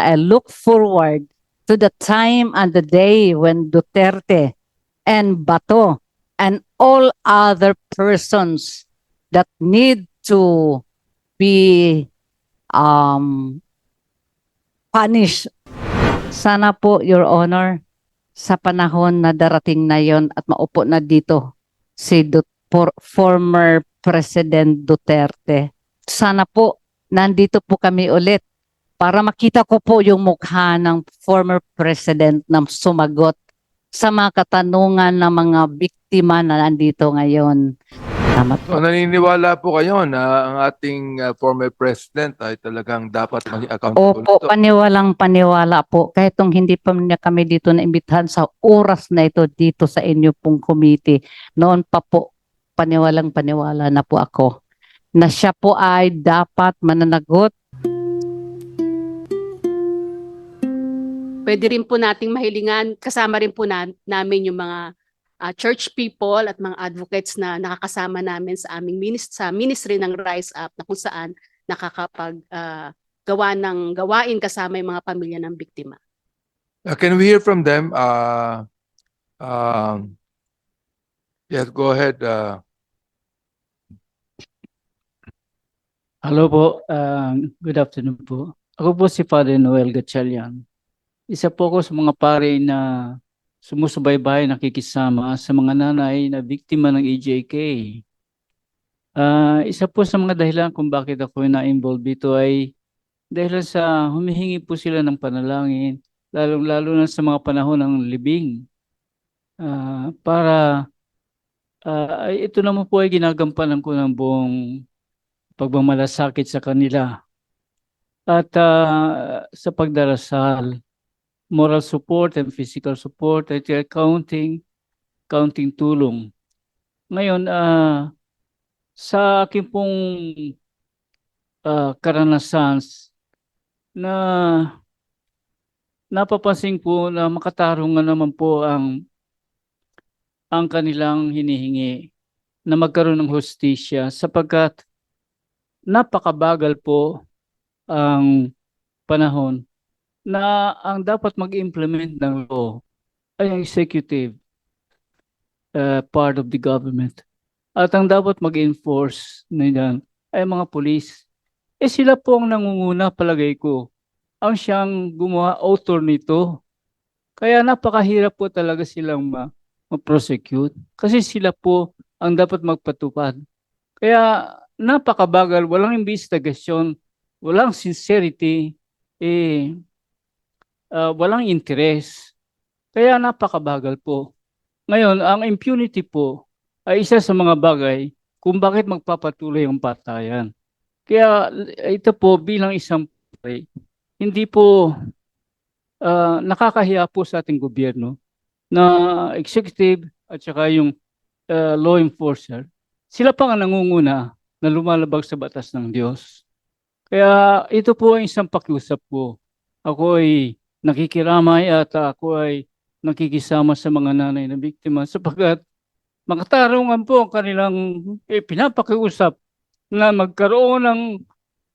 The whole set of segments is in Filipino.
I look forward to the time and the day when Duterte and Bato and all other persons that need to be punished. Sana po, Your Honor, sa panahon na darating na yon at maupo na dito si former President Duterte. Sana po, nandito po kami ulit para makita ko po yung mukha ng former president na sumagot sa mga katanungan ng mga biktima na nandito ngayon. Salamat po. So, naniniwala po kayo na ang ating former president ay talagang dapat maging accountable Opo, nito? paniwala po. Kahit nung hindi pa niya kami dito naimbitahan sa oras na ito dito sa inyo pong committee, noon pa po, paniwala na po ako na siya po ay dapat mananagot. Pwede rin po nating mahilingan, kasama rin po namin yung mga church people at mga advocates na nakakasama namin sa aming sa ministry ng Rise Up na kung saan nakakapaggawa ng gawain kasama yung mga pamilya ng biktima. Can we hear from them? Yes, go ahead. Hello po, good afternoon po. Ako po si Father Noel Gatchalian. Isa po ako sa mga pare na sumusubaybay, nakikisama sa mga nanay na biktima ng EJK. Isa po sa mga dahilan kung bakit ako na-involve dito ay dahil sa humihingi po sila ng panalangin, lalo na sa mga panahon ng libing. Ito naman po ay ginagampanan ko ng buong pagmamalasakit sa kanila. At sa pagdarasal, moral support and physical support at counting tulong. Ngayon, sa aking pong karanasan na napapansin po na makatarungan naman po ang kanilang hinihingi na magkaroon ng hustisya sapagkat napakabagal po ang panahon na ang dapat mag-implement ng law ay ang executive part of the government. At ang dapat mag-enforce niyan ay mga police. Sila po ang nangunguna, palagay ko. Ang siyang gumawa, author nito. Kaya napakahirap po talaga silang ma-prosecute. Kasi sila po ang dapat magpatupad. Kaya napakabagal, walang investigasyon, walang sincerity, walang interes. Kaya napakabagal po. Ngayon, ang impunity po ay isa sa mga bagay kung bakit magpapatuloy ang patayan. Kaya ito po bilang isang pare, hindi po nakakahiya po sa ating gobyerno na executive at saka yung law enforcer, sila pa ang nangunguna na lumalabag sa batas ng Diyos. Kaya ito po ang isang pakiusap ko. Ako ay nakikiramay at ako ay nakikisama sa mga nanay na biktima sapagkat makatarungan po ang kanilang pinapakiusap na magkaroon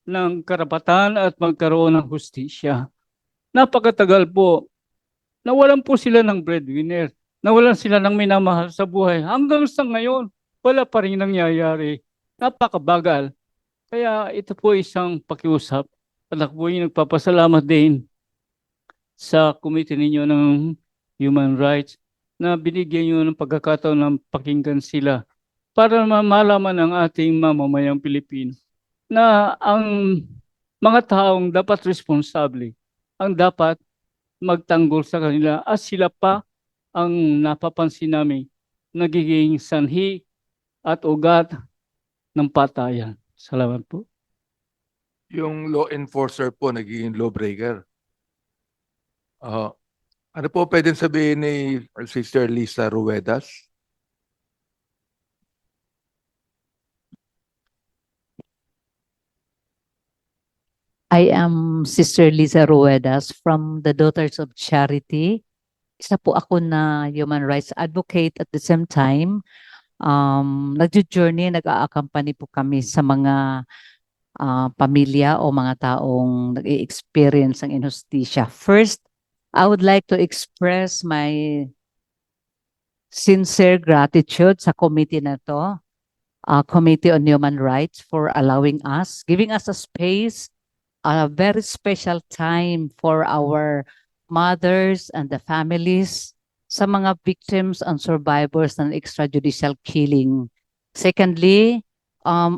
ng karapatan at magkaroon ng hustisya. Napakatagal po. Nawalan po sila ng breadwinner. Nawalan sila ng minamahal sa buhay. Hanggang sa ngayon, wala pa rin nangyayari. Napakabagal. Kaya ito po isang pakiusap. At ako po yung nagpapasalamat din sa committee ninyo ng Human Rights na binigyan nyo ng pagkakataon ng pakinggan sila para malaman ng ating mamamayang Pilipino na ang mga taong dapat responsable ang dapat magtanggol sa kanila at sila pa ang napapansin namin nagiging sanhi at ugat ng patayan. Salamat po. Yung law enforcer po nagiging lawbreaker. Ano po pwedeng sabihin ni Sister Lisa Ruedas? I am Sister Lisa Ruedas from the Daughters of Charity. Isa po ako na human rights advocate at the same time, nag-journey, nag-a-accompany po kami sa mga pamilya o mga taong nag-i-experience ng injustisya. First, I would like to express my sincere gratitude sa committee na to, Committee on Human Rights, for allowing us, giving us a space, a very special time for our mothers and the families sa mga victims and survivors ng extrajudicial killing. Secondly,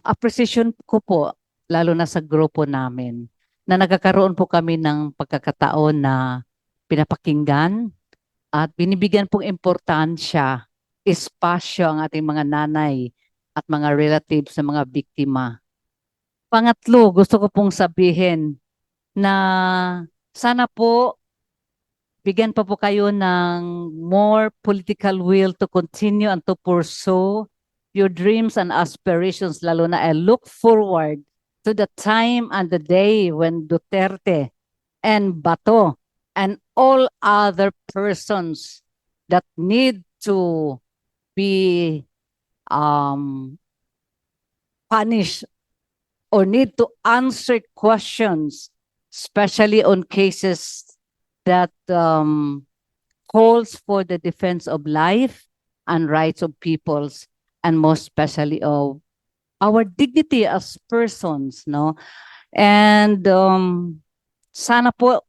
appreciation ko po, lalo na sa grupo namin, na nagkakaroon po kami ng pagkakataon na pinapakinggan at binibigyan pong importansya, espasyo ang ating mga nanay at mga relatives sa mga biktima. Pangatlo, gusto ko pong sabihin na sana po bigyan pa po kayo ng more political will to continue and to pursue your dreams and aspirations, lalo na I look forward to the time and the day when Duterte and Bato and all other persons that need to be punished or need to answer questions, especially on cases that calls for the defense of life and rights of peoples, and most especially of our dignity as persons, no? And sana po,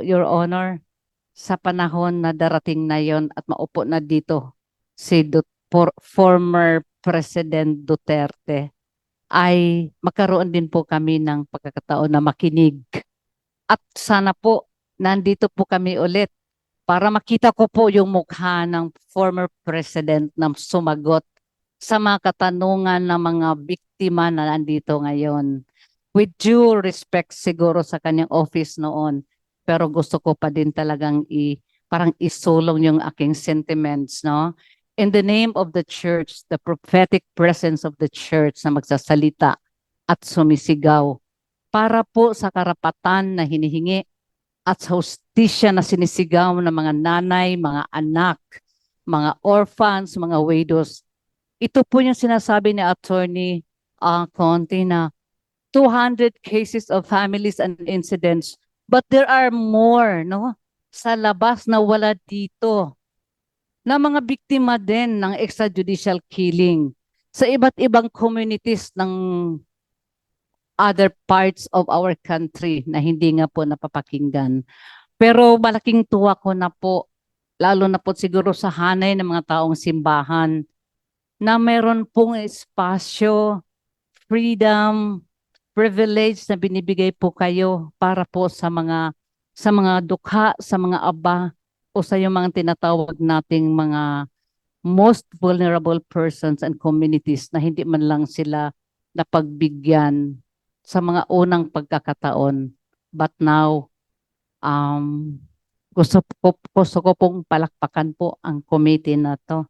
Your Honor, sa panahon na darating na yon at maupo na dito si former President Duterte, ay magkaroon din po kami ng pagkakataon na makinig. At sana po, nandito po kami ulit para makita ko po yung mukha ng former president na sumagot sa mga katanungan ng mga biktima na nandito ngayon. With due respect siguro sa kanyang office noon, pero gusto ko pa din talagang parang isulong yung aking sentiments, no? In the name of the church, the prophetic presence of the church na magsasalita at sumisigaw para po sa karapatan na hinihingi at sa hustisya na sinisigaw ng mga nanay, mga anak, mga orphans, mga widows. Ito po yung sinasabi ni Attorney Conti na 200 cases of families and incidents, but there are more, no? Sa labas na wala dito, na mga biktima din ng extrajudicial killing sa iba't ibang communities ng other parts of our country na hindi nga po napapakinggan. Pero malaking tuwa ko na po, lalo na po siguro sa hanay ng mga taong simbahan, na meron pong espasyo, freedom, privilege na binibigay po kayo para po sa mga dukha, sa mga aba, o sa yung mga tinatawag nating mga most vulnerable persons and communities na hindi man lang sila napagbigyan sa mga unang pagkakataon. But now, gusto ko pong palakpakan po ang committee na to.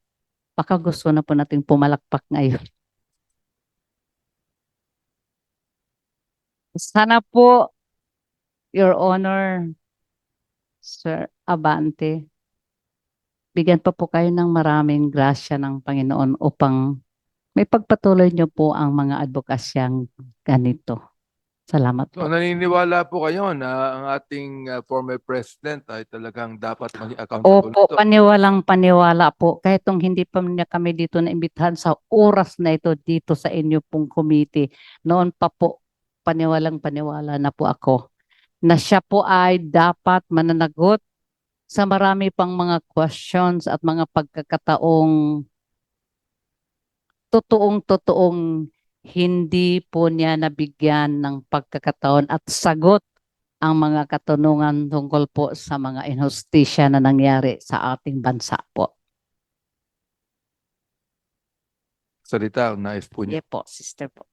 Baka gusto na po nating pumalakpak ngayon. Sana po, Your Honor, Sir Abante, bigyan pa po kayo ng maraming grasya ng Panginoon upang may pagpatuloy niyo po ang mga advokasyang ganito. Salamat So po. naniniwala po kayo na ang ating former president ay talagang dapat maging accountable Opo, ito. paniwala po. Kahit nung hindi pa niya kami dito naimbitahan sa oras na ito dito sa inyo pong committee, noon pa po, paniwala na po ako na siya po ay dapat mananagot sa marami pang mga questions at mga pagkakataong totoong hindi po niya nabigyan ng pagkakataon at sagot ang mga katanungan tungkol po sa mga injustisya na nangyari sa ating bansa po. Salita, nais po niya. Yeah po, sister po.